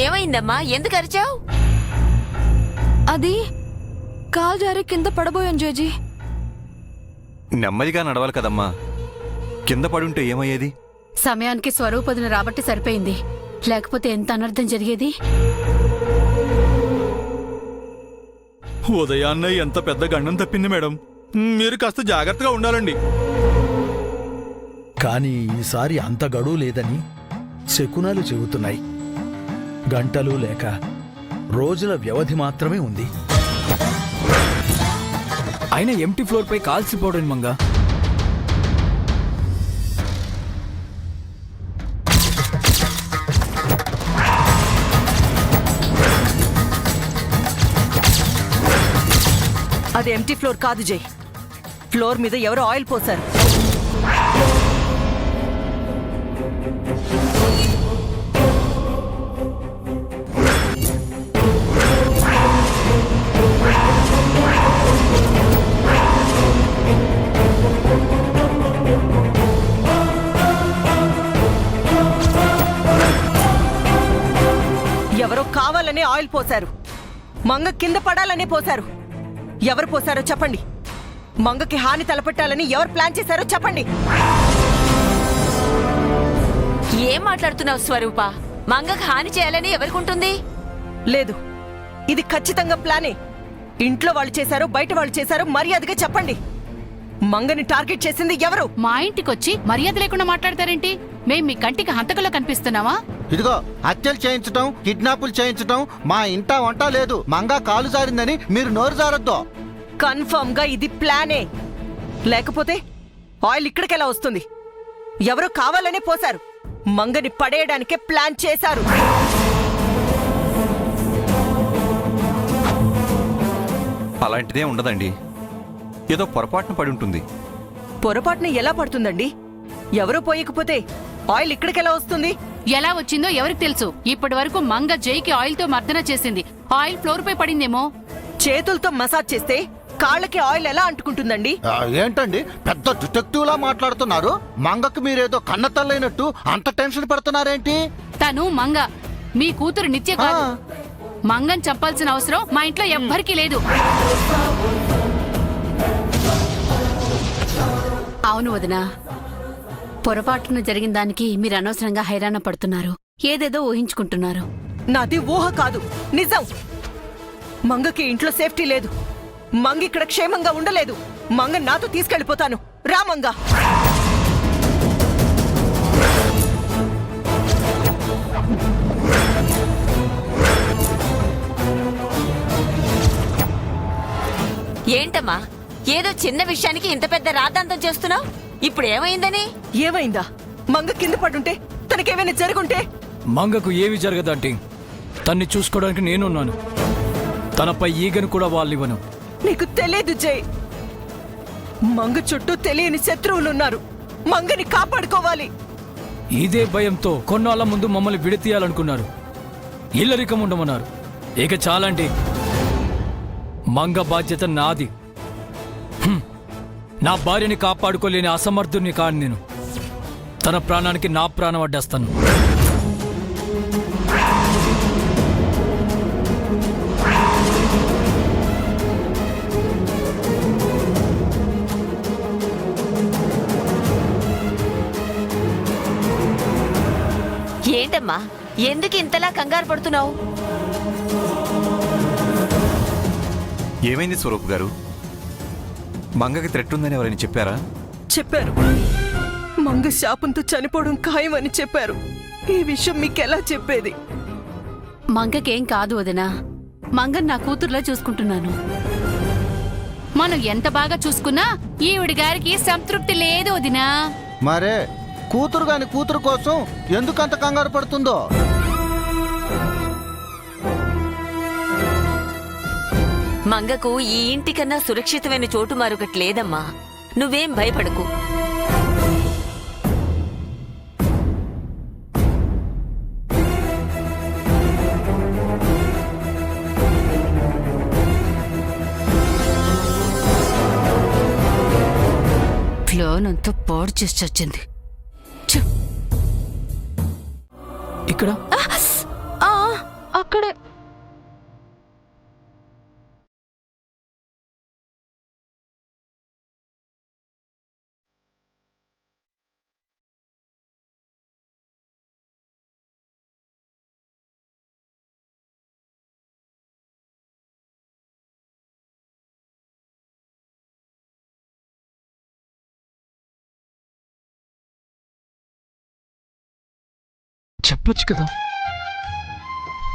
ఏమైందమ్మా? ఎందుకు అరిచావు? అది కాలు జారి కింద పడబోయాను జేజీ. నెమ్మదిగా నడవాలి కదమ్మా, కింద పడుంటే ఏమయ్యేది? సమయానికి స్వరూపదిన రాబట్టి సరిపోయింది, లేకపోతే ఎంత అనర్థం జరిగేది. ఉదయాన్నే ఎంత పెద్ద గండం తప్పింది మేడం. మీరు కాస్త జాగ్రత్తగా ఉండాలండి. కానీ ఈసారి అంత గడువు లేదని శకునాలు చెబుతున్నాయి. గంటలు లేక రోజుల వ్యవధి మాత్రమే ఉంది. అయినా ఎంటీ ఫ్లోర్ పై కాల్సిపోవడం మంగా. అది ఎంటీ ఫ్లోర్ కాదు జై, ఫ్లోర్ మీద ఎవరో ఆయిల్ పోశారు. ఎవరో కావాలనే ఆయిల్ పోశారు. మంగ కింద పడాలనే పోశారు. ఎవరు పోశారో చెప్పండి. మంగకి హాని తలపెట్టాలని ఎవరు ప్లాన్ చేశారో చెప్పండి. ఏం మాట్లాడుతున్నావు స్వరూప? మంగకు హాని చేయాలని ఎవరికుంటుంది? లేదు, ఇది ఖచ్చితంగా ప్లానే. ఇంట్లో వాళ్ళు చేశారో బయట వాళ్ళు చేశారో మర్యాదగా చెప్పండి. మంగని టార్గెట్ చేసింది ఎవరు? మా ఇంటికొచ్చి మర్యాద లేకుండా మాట్లాడతారేంటి? మేం మీ కంటికి హంతకుల్లో కనిపిస్తున్నావా? ఇదిగో హత్యలు చేయించటం, కిడ్నాపులు చేయించటం మా ఇంట వంట లేదు. మంగా కాలు జారిందని మీరు నోరు జారొద్దు. కన్ఫర్మ్ గా ఇది ప్లానే. లేకపోతే ఆయిల్ ఇక్కడికెలా వస్తుంది? ఎవరో కావాలనే పోశారు. మంగని పడేయడానికే ప్లాన్ చేశారు. అలాంటిదే ఉండదండి, ఏదో పొరపాటున పడి ఉంటుంది. పొరపాటున ఎలా పడుతుందండి? ఎవరో పోయకపోతే ఆయిల్ ఇక్కడికెలా వస్తుంది? ఎలా వచ్చిందో ఎవరికి తెలుసు? ఇప్పటి వరకు మంగ జైకి ఆయిల్ తో మర్దన చేసింది. ఆయిల్ ఫ్లోర్ పై పడిందేమో. చేతులతో మసాజ్ చేస్తే కాళ్ళకి ఆయిల్ ఎలా అంటుకుంటుందండి? ఏంటండి పెద్ద డిటెక్టివ్ లా మాట్లాడుతున్నారు? మంగకు మీరేదో కన్నతల్లైనట్టు అంత టెన్షన్ పడుతున్నారేంటి? తను మంగ, మీ కూతురు నిత్య కాదు. మంగని చెప్పాల్సిన అవసరం మా ఇంట్లో ఎవ్వరికీ లేదు. అవును వదినా, పొరపాటున జరిగిన దానికి మీరు అనవసరంగా హైరాణ పడుతున్నారు. ఏదేదో ఊహించుకుంటున్నారు. నాది ఊహ కాదు, నిజం. మంగకి ఇంట్లో సేఫ్టీ లేదు. మంగ ఇక్కడ క్షేమంగా ఉండలేదు. మంగ నాతో తీసుకెళ్లిపోతాను. రా మంగ. ఏంటమ్మా, ఏదో చిన్న విషయానికి ఇంత పెద్ద రాద్ధాంతం చేస్తున్నావు? ఇప్పుడు ఏమైందని? ఏమైందా? మంగ కింద పడుంటే, తనకేమైనా జరుగుంటే? మంగకు ఏవి జరగదంటే తన్ని చూసుకోవడానికి నేనున్నాను. తనపై ఈగను కూడా వాళ్ళివ్వను. నీకు తెలియదు జై. మంగ చుట్టూ తెలియని శత్రువులున్నారు. మంగని కాపాడుకోవాలి. ఇదే భయంతో కొన్నాళ్ళ ముందు మమ్మల్ని విడతీయాలనుకున్నారు. ఇల్లరికం ఉండమన్నారు. ఇక చాలండి, మంగ బాధ్యత నాది. నా భార్యని కాపాడుకోలేని అసమర్థుని కాని నేను. తన ప్రాణానికి నా ప్రాణం అడ్డేస్తాను. ఏంటమ్మా, ఎందుకు ఇంతలా కంగారు పడుతున్నావు? ఏమైంది స్వరూప్ గారు? మంగకి థ్రెట్ ఉందని ఎవరైనా చెప్పారా? చెప్పారు. మంగ శాపంతో చనిపోవడం ఖాయమని చెప్పారు. ఈ విషయం మీకెలా చెప్పేది? మంగకేం కాదు వదినా. మంగని నా కూతురులా చూసుకుంటున్నాను. మనం ఎంత బాగా చూసుకున్నా ఈవిడి గారికి సంతృప్తి లేదు వదినా. మరే కూతురు గాని కూతురు కోసం ఎందుకంత కంగారు పడుతుందో? మంగకు ఈ ఇంటికన్నా సురక్షితమైన చోటు మరొకటి లేదమ్మా. నువ్వేం భయపడకు. ప్లాన్ అంతా పాడు చేసి చచ్చింది. ఇక్కడ ఆ అక్కడే. చెప్పొచ్చు కదా,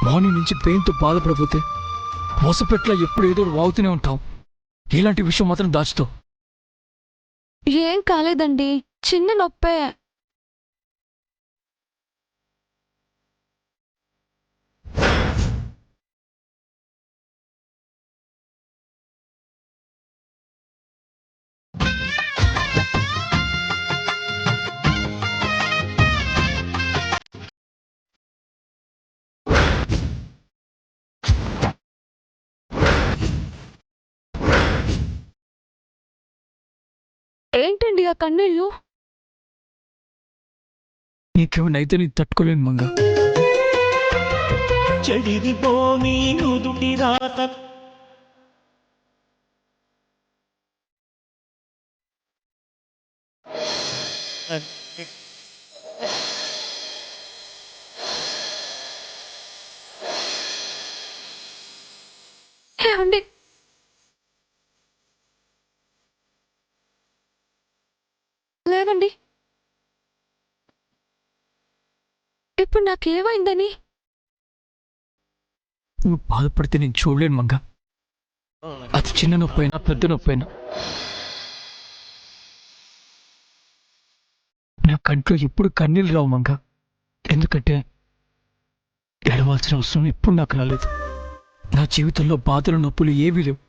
మార్నింగ్ నుంచి పెయిన్తో బాధపడపోతే మోసపెట్ల ఎప్పుడు ఏదో వాగుతూనే ఉంటాం. ఇలాంటి విషయం మాత్రం దాచుతావు. ఏం కాలేదండి, చిన్న నొప్పే. ఏంటండి ఆ కన్నీళ్ళు? నీకేమైనా అయితే నేను తట్టుకోలేను మంగ. చెడిరిపోని నుదుటి రాత ఏమండి, లేవండి. ఇప్పుడు నాకేమైందని? నువ్వు బాధపడితే నేను చూడలేను మంగ. అది చిన్న నొప్పి అయినా పెద్ద నొప్పి అయినా నా కంట్లో ఎప్పుడు కన్నీళ్ళు రావు మంగ. ఎందుకంటే ఏడవాల్సిన అవసరం ఎప్పుడు నాకు రాలేదు. నా జీవితంలో బాధలు నొప్పులు ఏవీ లేవు.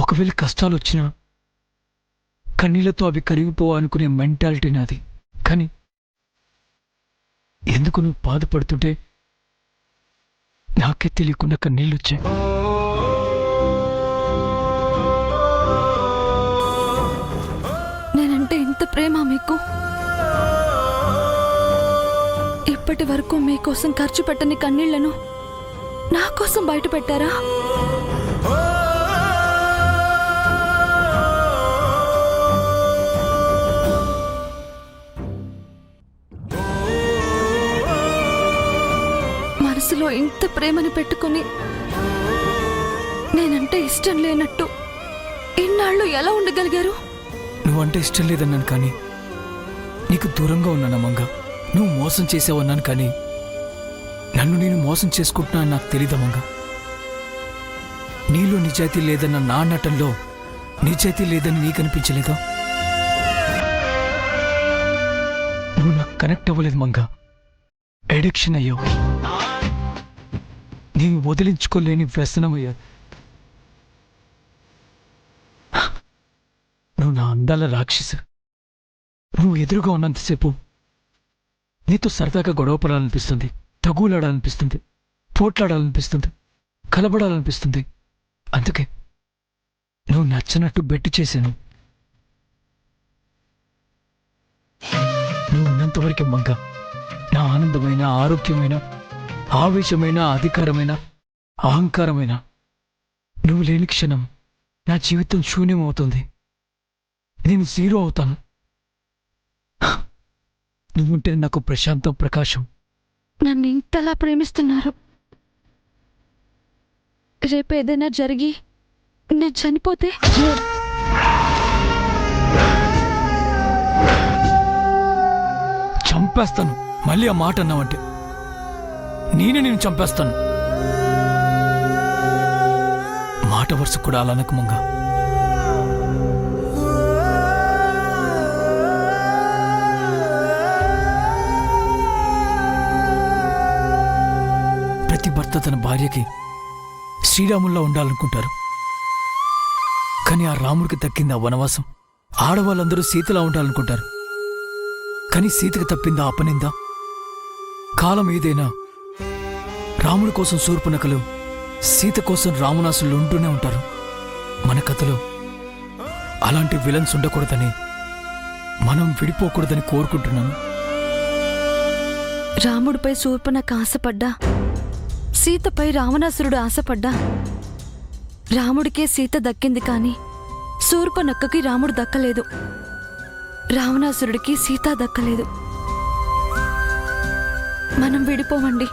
ఒకవేళ కష్టాలు వచ్చినా కన్నీళ్లతో అవి కరిగిపోవాలనుకునే మెంటాలిటీ నాది. కానీ ఎందుకు నువ్వు బాధపడుతుంటే నాకే తెలియకుండా కన్నీళ్ళు వచ్చాయి. నేనంటే ఇంత ప్రేమ మీకు? ఇప్పటి వరకు మీకోసం ఖర్చు పెట్టని కన్నీళ్లను నా కోసం బయట పెట్టారా? మనసులో ఇంత ప్రేమని పెట్టుకుని నేనంటే ఇష్టం లేనట్టు ఇన్నాళ్ళు ఎలా ఉండగలిగారు? నువ్వంటే ఇష్టం లేదన్నాను కానీ నీకు దూరంగా ఉన్నాను మంగ. నువ్వు మోసం చేసావన్నాను కానీ నన్ను నేను మోసం చేసుకుంటున్నా నాకు తెలీదమ్మంగ. నీలో నిజాయితీ లేదన్న నా నటనలో నిజాయితీ లేదని నీకు అనిపించలేదా? నువ్వు నాకు కనెక్ట్ అవ్వలేదు మంగ, ఎడిక్షన్ అయ్యావు. నీవు వదిలించుకోలేని వ్యసనం అయ్యా. నువ్వు నా అందాల రాక్షసు. నువ్వు ఎదురుగా ఉన్నంతసేపు నీతో సరదాగా గొడవ పడాలనిపిస్తుంది, తగులాడాలనిపిస్తుంది, పోట్లాడాలనిపిస్తుంది, కలబడాలనిపిస్తుంది. అందుకే నువ్వు నచ్చనట్టు బెట్టు చేశాను. నువ్వు ఉన్నంతవరకే మంగ నా ఆనందమైన, ఆరోగ్యమైన, ఆవేశమైన, అధికారమైన, అహంకారమైన. నువ్వు లేని క్షణం నా జీవితం శూన్యమవుతుంది. నేను జీరో అవుతాను. నువ్వుంటే నాకు ప్రశాంతం, ప్రకాశం. నన్ను ఇంతలా ప్రేమిస్తున్నారు. రేపు ఏదైనా జరిగి నేను చనిపోతే? చంపేస్తాను. మళ్ళీ ఆ మాట అన్నావంటే నేను చంపేస్తాను. మాట వరుస కూడా అలా అనకు మంగ. ప్రతి భర్త తన భార్యకి శ్రీరాముల్లా ఉండాలనుకుంటారు. కానీ ఆ రాముడికి దక్కింది ఆ వనవాసం. ఆడవాళ్ళందరూ సీతలా ఉండాలనుకుంటారు. కానీ సీతకి తప్పిందా అపనిందా? కాలం ఏదైనా రాముడి కోసం శూర్పణఖలు, సీత కోసం రావణాసులు ఉంటూనే ఉంటారు. మన కథలో అలాంటి విలన్స్ ఉండకూడదని, మనం విడిపోకూడదని కోరుకుంటున్నాను. రాముడిపై శూర్పణఖ ఆశపడ్డా సీతపై రావణాసురుడు ఆశపడ్డా రాముడికే సీత దక్కింది కాని శూర్పనక్కకి రాముడు దక్కలేదు. రావణాసురుడికి సీత దక్కలేదు. మనం విడిపోవండి.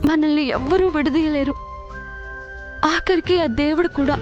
మనల్ని ఎవ్వరూ విడదీయలేరు. ఆఖరికి ఆ దేవుడు కూడా.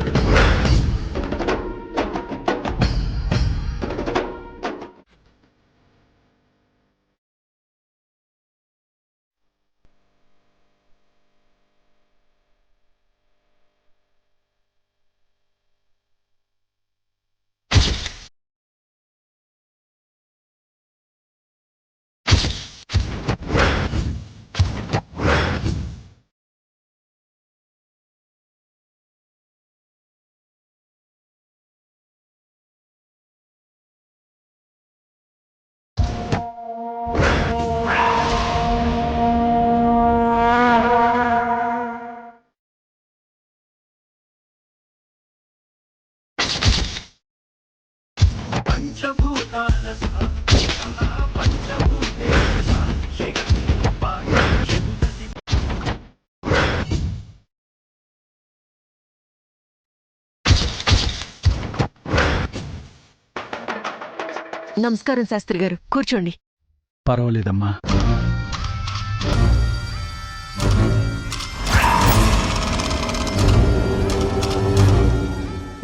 నమస్కారం శాస్త్రి గారు, కూర్చోండి. పర్వాలేదమ్మా.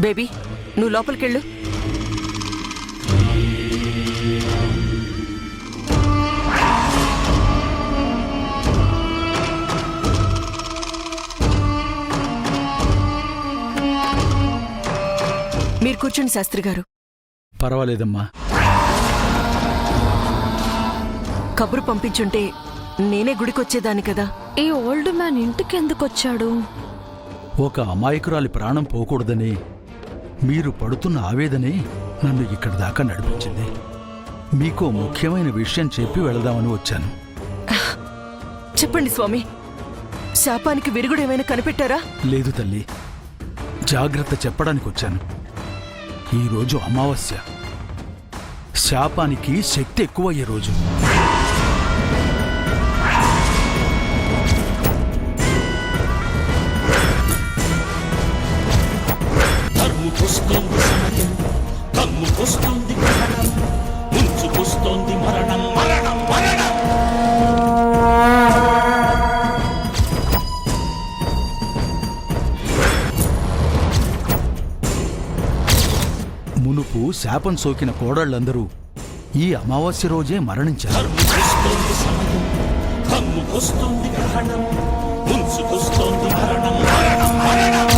బేబీ, నువ్వు లోపలికెళ్ళు. మీరు కూర్చోండి శాస్త్రి గారు. పర్వాలేదమ్మా. కబురు పంపించుంటే నేనే గుడికొచ్చేదాన్ని కదా. ఈ ఓల్డ్ మ్యాన్ ఇంటికి ఎందుకొచ్చాడు? ఒక అమాయకురాలి ప్రాణం పోకూడదని మీరు పడుతున్న ఆవేదనే నన్ను ఇక్కడి దాకా నడిపించింది. మీకో ముఖ్యమైన విషయం చెప్పి వెళదామని వచ్చాను. చెప్పండి స్వామి, శాపానికి విరుగుడేమైనా కనిపెట్టారా? లేదు తల్లి, జాగ్రత్త చెప్పడానికి వచ్చాను. ఈరోజు అమావాస్య. శాపానికి శక్తి ఎక్కువయ్యే రోజు. తరుముకొస్తోంది సమయం, కమ్ముకొస్తోంది గ్రహణం, ముంచుకొస్తోంది మరణం, మరణం, మరణం. మునుపు శాపం సోకిన కోడళ్లందరూ ఈ అమావాస్య రోజే మరణించారు. తరుముకొస్తోంది సమయం, కమ్ముకొస్తోంది గ్రహణం, ముంచుకొస్తోంది మరణం, మరణం, మరణం.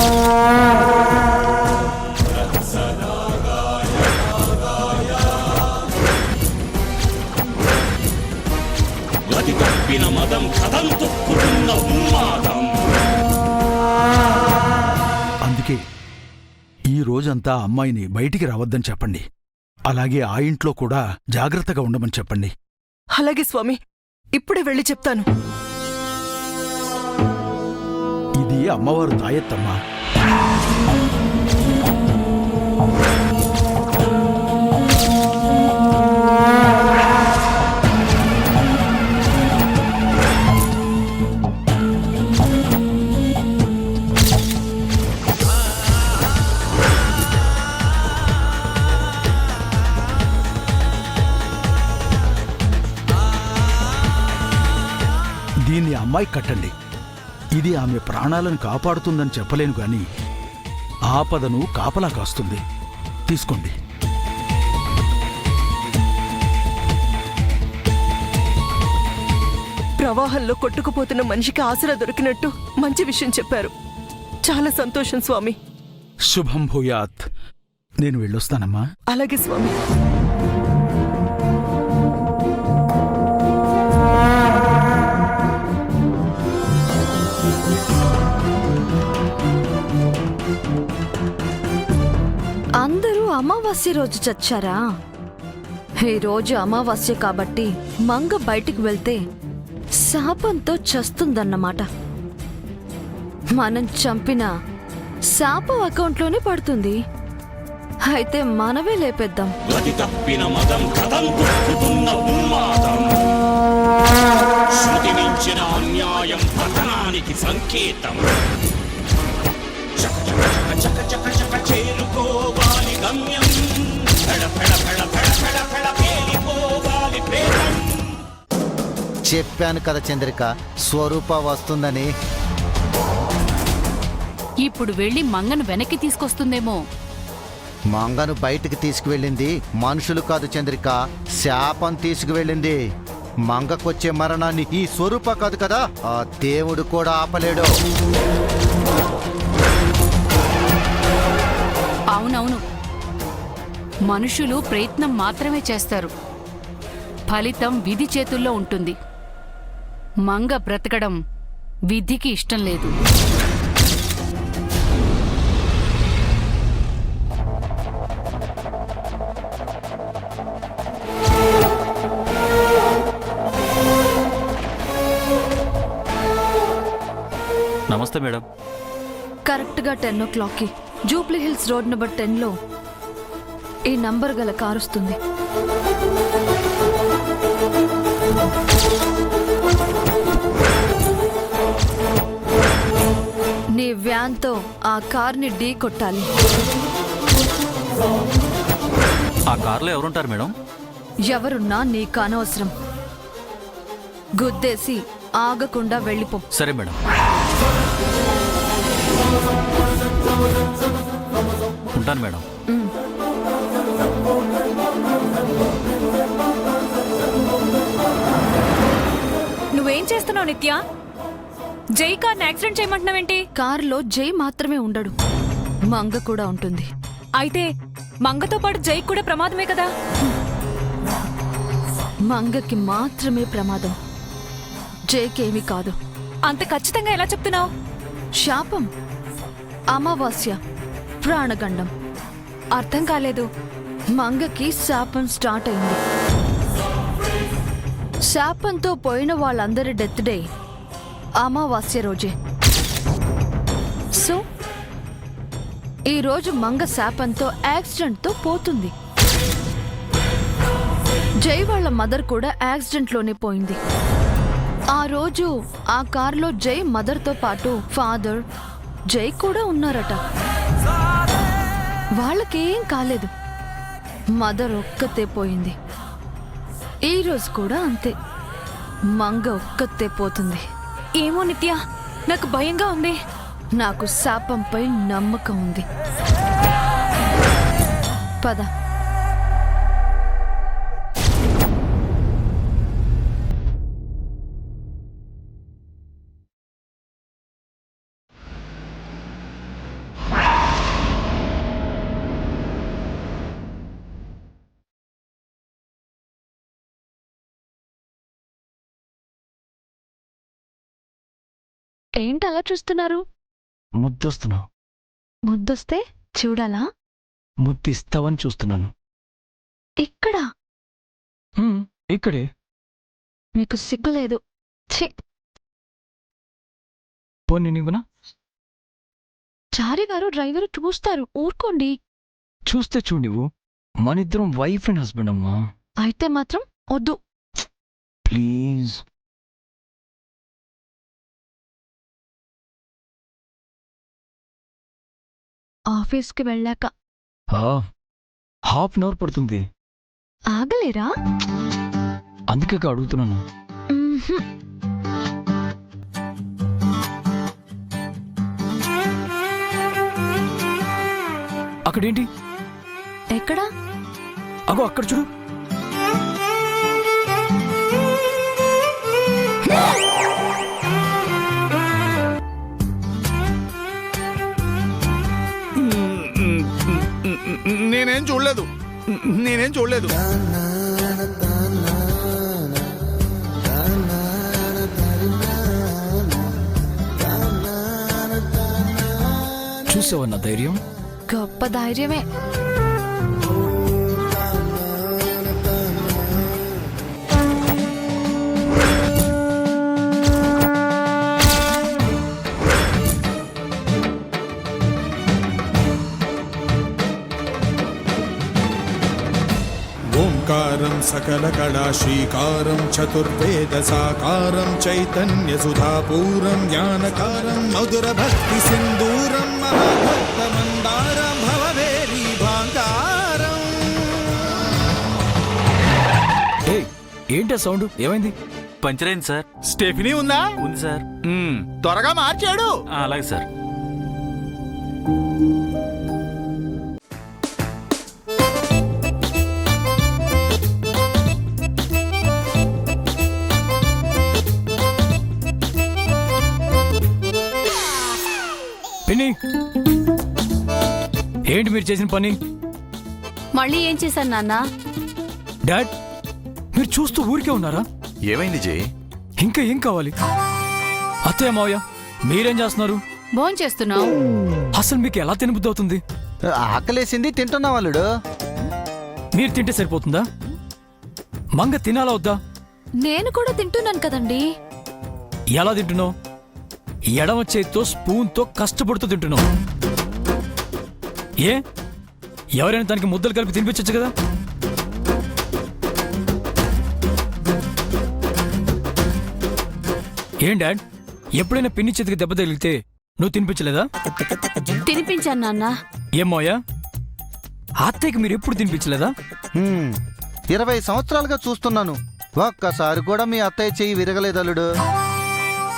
గతి తప్పిన మదం కథం తొక్కుతున్న ఉన్మాదం. అందుకే ఈ రోజంతా అమ్మాయిని బయటికి రావద్దని చెప్పండి. అలాగే ఆ ఇంట్లో కూడా జాగ్రత్తగా ఉండమని చెప్పండి. అలాగే స్వామి, ఇప్పుడే వెళ్ళి చెప్తాను. ఇది అమ్మవారు తాయెత్తమ్మా. దీన్ని అమ్మాయి కట్టండి. ఇది ఆమె ప్రాణాలను కాపాడుతుందని చెప్పలేను గాని ఆపదను కాపలా కాస్తుంది. తీసుకోండి. ప్రవాహంలో కొట్టుకుపోతున్న మనిషికి ఆసరా దొరికినట్టు మంచి విషయం చెప్పారు. చాలా సంతోషం స్వామి. శుభం భూయాత్. నేను వెళ్ళొస్తానమ్మా. అలాగే స్వామి. అందరూ అమావాస్య రోజు చచ్చారా? ఈ రోజు అమావాస్య కాబట్టి మంగ బయటికి వెళ్తే శాపంతో చస్తుందన్నమాట. మనం చంపిన శాపం అకౌంట్లోనే పడుతుంది. అయితే మనమే లేపేద్దాం. గతి తప్పిన మదం కథం తొక్కుతున్న ఉన్మాదం. శృతి మించిన అన్యాయం పతనానికి విజయానికి సంకేతం చక చక చక చక చక చక చేరుకోవాలి గమ్యం ఫెడ ఫెడ ఫెడ ఫెడ ఫెడ ఫెడ పేలిపోవాలి ప్రేతం. చెప్పాను కదా చంద్రిక, స్వరూప వస్తుందని. ఇప్పుడు వెళ్ళి మంగను వెనక్కి తీసుకొస్తుందేమో. మంగను బయటికి తీసుకువెళ్ళింది మనుషులు కాదు చంద్రిక, శాపం తీసుకువెళ్ళింది. మంగకొచ్చే మరణాన్ని ఈ స్వరూప కాదు కదా, ఆ దేవుడు కూడా ఆపలేడు. అవునవును, మనుషులు ప్రయత్నం మాత్రమే చేస్తారు, ఫలితం విధి చేతుల్లో ఉంటుంది. మంగ బ్రతకడం విధికి ఇష్టం లేదు. నమస్తే మేడం. కరెక్ట్గా 10 o'clockకి జూబ్లీ హిల్స్ రోడ్ నెంబర్ 10లో ఈ నంబర్ గల కారు వస్తుంది. నీ వ్యాన్తో ఆ కార్ని ఢీ కొట్టాలి. ఆ కార్లో ఎవరుంటారు మేడం? ఎవరున్నా నీకు అనవసరం. గుద్దేసి ఆగకుండా వెళ్ళిపో. సరే మేడం. ఉంటాను మేడం. నువ్వేం చేస్తున్నావు నిత్య? జై కార్ని యాక్సిడెంట్ చేయమంటున్నావేంటి? కారులో జై మాత్రమే ఉండడు, మంగ కూడా ఉంటుంది. అయితే మంగతో పాటు జై కూడా ప్రమాదమే కదా? మంగకి మాత్రమే ప్రమాదం, జైకేమీ కాదు. అంత ఖచ్చితంగా ఎలా చెప్తున్నావు? శాపం, అమావాస్య, ప్రాణగండం. అర్థం కాలేదు. మంగకి శాపం స్టార్ట్ అయింది. శాపంతో పోయిన వాళ్ళందరి డెత్ డే అమావాస్య రోజే. సో ఈరోజు మంగ శాపంతో యాక్సిడెంట్తో పోతుంది. జై వాళ్ళ మదర్ కూడా యాక్సిడెంట్లోనే పోయింది. ఆ రోజు ఆ కారులో జై మదర్తో పాటు ఫాదర్, జై కూడా ఉన్నారట. వాళ్ళకేం కాలేదు, మదర్ ఒక్కతే పోయింది. ఈరోజు కూడా అంతే, మంగ ఒక్కతే పోతుంది. ఏమో నిత్య, నాకు భయంగా ఉంది. నాకు శాపంపై నమ్మకం ఉంది. పద. ఏంటి అలా చూస్తున్నారు? ముద్దొస్తున్నావు. ముద్దొస్తే చూడాలా? ముద్దు ఇస్తావని చూస్తున్నాను. ఇక్కడ ఇక్కడే. మీకు సిగ్గులేదు. ఛీ! పోనీ నీవునా? చారి గారు డ్రైవరు చూస్తారు, ఊరుకోండి. చూస్తే చూడు, నువ్వు మనిద్దరం వైఫ్ అండ్ హస్బెండ్ అమ్మా. అయితే మాత్రం వద్దు. ప్లీజ్. ఆఫీస్కి వెళ్ళాక. హాఫ్ అన్ అవర్ పడుతుంది. ఆగలేరా? అందుకే అడుగుతున్నాను. అక్కడేంటి? ఎక్కడా? అగో అక్కడ చూడు. నేనేం చూడలేదు, నేనేం చూడలేదు. చూసావన్న ధైర్యం? గొప్ప ధైర్యమే. ఓంకారం सकलकलाश्रीकारं चतुर्वेदसाकारं चैतन्यसुधापूरं ज्ञानकारं मधुरभक्तिसिन्दूरं महाभक्तमन्दारं भवभेरीभाङ्गारम्। ఏంటా సౌండ్ ఏమైంది? పంచర్ అయింది సార్. స్టెఫినీ ఉందా? ఉంది సార్. త్వరగా మార్చాడు. అలాగే సార్. పిన్ని, ఏంటి మీరు చేసిన పని? మళ్ళీ ఏం చేశాను నాన్న? డాడ్, మీరు చూస్తూ ఊరికే ఉన్నారా? ఏమైంది జై? ఇంకా ఏం కావాలి? అత్తయ్య మావయ్య మీరేం చేస్తున్నారు? భోంచేస్తున్నావు. అసలు మీకు ఎలా తినబుద్ధి అవుతుంది? ఆకలేసింది తింటున్నా వాళ్ళుడు. మీరు తింటే సరిపోతుందా? మంగ తినాలా వద్దా? నేను కూడా తింటున్నాను కదండి. ఎలా తింటున్నావు? ఎడమ చేత్తో స్పూన్తో కష్టపడుతూ తింటున్నావు. ఏ ఎవరైనా తనకి ముద్దలు కలిపి తినిపించచ్చు కదా? ఏం డాడ్, ఎప్పుడైనా పిన్ని చేతికి దెబ్బ తగిలితే నువ్వు తినిపించలేదా? తినిపించాను నాన్న. ఏమోయా, అత్తయ్యకి మీరు ఎప్పుడు తినిపించలేదా? 20 సంవత్సరాలుగా చూస్తున్నాను, ఒక్కసారి కూడా మీ అత్తయ్య చెయ్యి విరగలేదల్లుడు.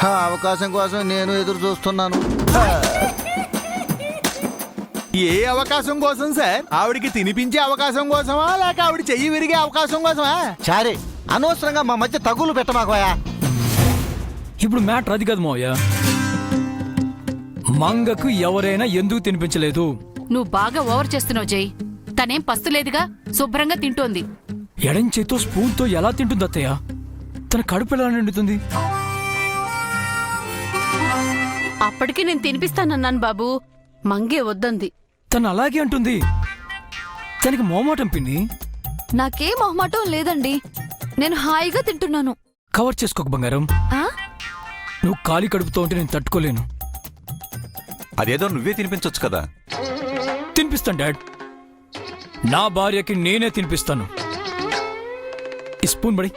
ఆ అవకాశం కోసం నేను ఎదురు చూస్తున్నాను. ఏ అవకాశం కోసం సార్? ఆవిడికి తినిపించే అవకాశం కోసమా, లేక ఆవిడ చెయ్యి విరిగే అవకాశం కోసమా? చారే, అనవసరంగా మా మధ్య తగులు పెట్టమాకోయా. ఇప్పుడు మ్యాటర్ అది కాదు మావయ్య. మంగకు ఎవరైనా ఎందుకు తినిపించలేదు? నువ్వు బాగా ఓవర్ చేస్తున్నావు జై. తనేం పస్తులేదుగా, శుభ్రంగా తింటోంది. ఎడం చేతో స్పూన్తో ఎలా తింటుంది అత్తయ్య? తన కడుపు ఎలా నిండుతుంది? అప్పటికి నేను తినిపిస్తానన్నాను బాబు, మంగే వద్దంది. తను అలాగే అంటుంది. తనకి మోమాటం పిన్ని. నాకేం మొహమాటం లేదండి, నేను హాయిగా తింటున్నాను. కవర్ చేసుకోక బంగారం. ఆ? నువ్వు ఖాళీ కడుపుతో ఉంటే నేను తట్టుకోలేను. అదేదో నువ్వే తినిపించొచ్చు కదా. తినిపిస్తాను డాడ్, నా భార్యకి నేనే తినిపిస్తాను. ఈ స్పూన్ బడి.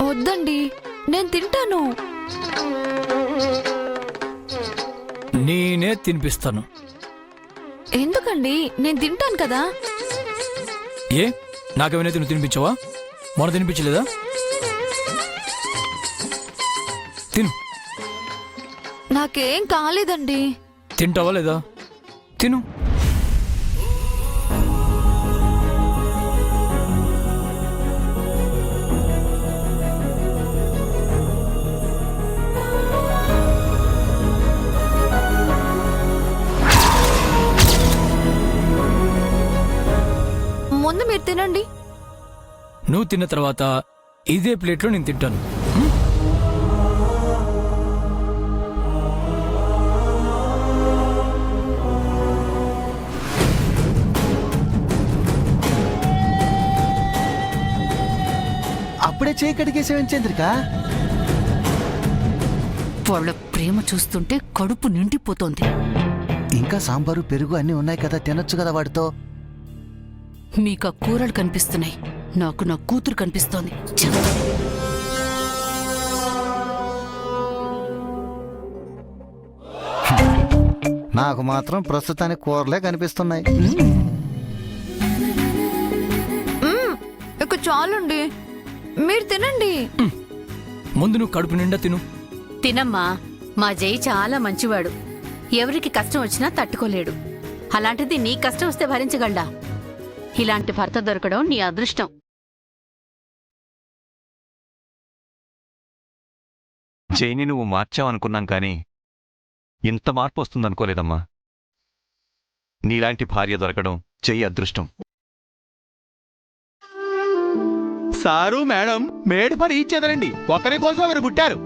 వద్దండి, నేను తింటాను. నేనే తినిపిస్తాను. ఎందుకండి, నేను తింటాను కదా. ఏ నాకేమైనా నువ్వు తినిపించావా? మొన్న తినిపించలేదా? తిను. నాకేం కాలేదండి. తింటావా లేదా? తిను. ముందు మీరు తినండి. నువ్వు తిన్న తర్వాత ఇదే ప్లేట్లో నేను తింటాను. అప్పుడే చేయి కడిగేసేవేం చంద్రిక? వాళ్ళ ప్రేమ చూస్తుంటే కడుపు నిండిపోతోంది. ఇంకా సాంబారు పెరుగు అన్నీ ఉన్నాయి కదా, తినొచ్చు కదా వాడితో. మీకు ఆ కూరలు కనిపిస్తున్నాయి, నాకు నా కూతురు కనిపిస్తోంది. ఛ! నాకు మాత్రం ప్రస్తుతానికి కూరలే కనిపిస్తున్నాయి. ఇక చాలండి, మీరు తినండి. ముందు నువ్వు కడుపు నిండా తిను. తినమ్మా, మా జై చాలా మంచివాడు. ఎవరికి కష్టం వచ్చినా తట్టుకోలేడు. అలాంటిది నీ కష్టం వస్తే భరించగలడా? ఇలాంటి భర్త దొరకడం నీ అదృష్టం. జైని నువ్వు మార్చావనుకున్నాం కానీ ఇంత మార్పు వస్తుందనుకోలేదమ్మా. నీలాంటి భార్య దొరకడం చెయ్యి అదృష్టం. సారు మేడం మేడ్ పని ఇచ్చేదరండి, ఒకరి కోసం ఒకరు పుట్టారు.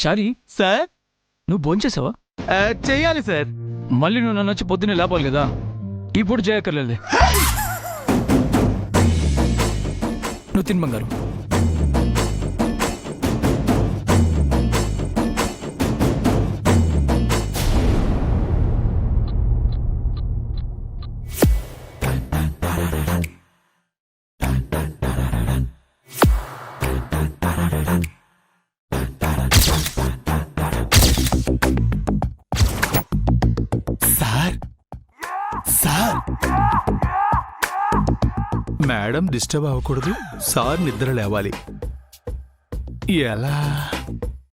చారి, సార్ నువ్వు భోంచేసావా? చెయ్యాలి సార్. మళ్ళీ నువ్వు నన్ను వచ్చి పొద్దున్నే లేపాలి కదా. ఇప్పుడు చేయక్కర్లేదు. నువ్వు తిని బంగారు. మేడం డిస్టర్బ్ అవ్వకూడదు, సార్ నిద్ర లేవాలి. ఎలా